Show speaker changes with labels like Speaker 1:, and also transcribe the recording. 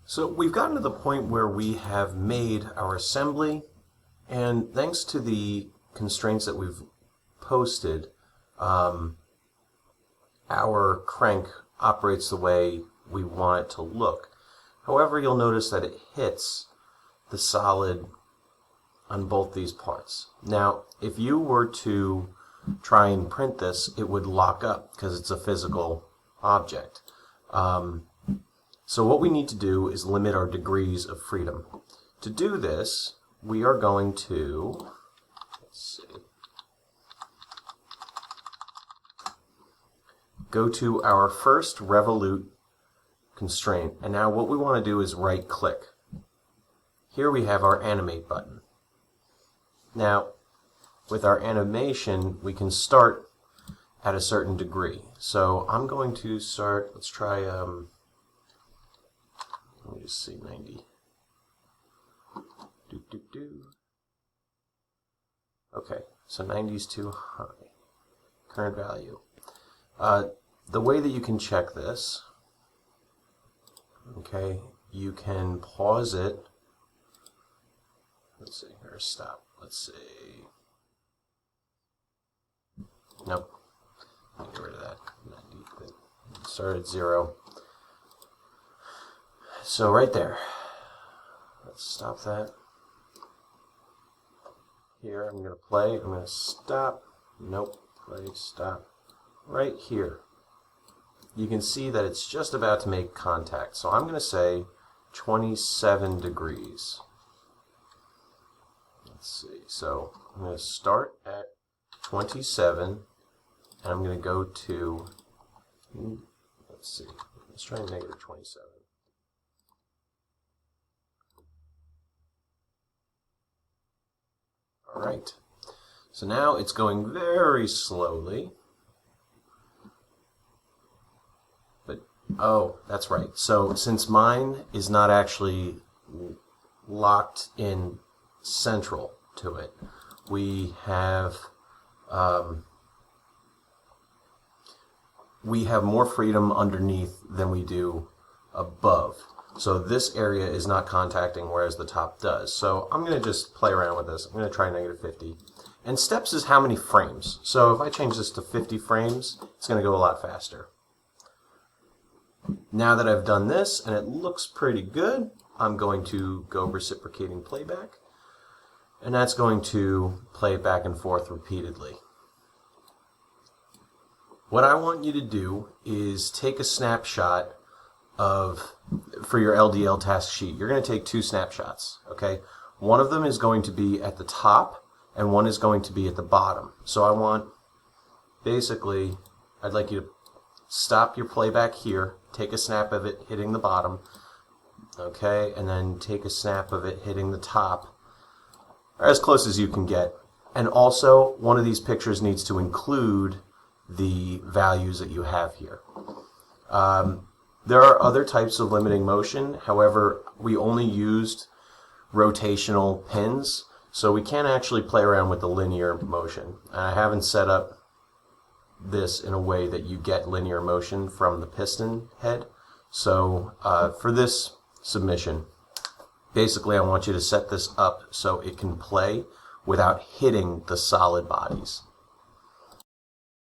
Speaker 1: So we've gotten to the point where we have made our assembly, and thanks to the constraints that we've posted, our crank operates the way we want it to look. However, you'll notice that it hits the solid on both these parts. Now, if you were to try and print this, it would lock up because it's a physical object. So what we need to do is limit our degrees of freedom. To do this, we are going to, go to our first revolute constraint. And now what we want to do is right click. Here we have our animate button. Now, with our animation, we can start at a certain degree. So I'm going to start, let's try, let me just see, 90. Okay, so 90 is too high. Current value. The way that you can check this, okay, you can pause it. Let's see, or stop. Let's see. Nope. Get rid of that. 90. Start at 0. So right there. Let's stop that. Here, I'm going to play. I'm going to stop. Nope. Play, stop. Right here. You can see that it's just about to make contact. So I'm going to say 27 degrees. Let's see. So I'm going to start at 27, and I'm going to go to, let's see, let's try negative 27. All right. So now it's going very slowly. But, oh, that's right. So since mine is not actually locked in central to it, we have more freedom underneath than we do above. So this area is not contacting, whereas the top does. So I'm going to just play around with this. I'm going to try negative 50. And steps is how many frames. So if I change this to 50 frames, it's going to go a lot faster. Now that I've done this, and it looks pretty good, I'm going to go reciprocating playback. And that's going to play it back and forth repeatedly. What I want you to do is take a snapshot for your LDL task sheet. You're going to take 2 snapshots, okay? One of them is going to be at the top, and one is going to be at the bottom. So I want, basically, I'd like you to stop your playback here, take a snap of it hitting the bottom, okay, and then take a snap of it hitting the top, or as close as you can get. And also, one of these pictures needs to include the values that you have here. There are other types of limiting motion. However, we only used rotational pins, so we can't actually play around with the linear motion. I haven't set up this in a way that you get linear motion from the piston head. So for this submission, basically I want you to set this up so it can play without hitting the solid bodies.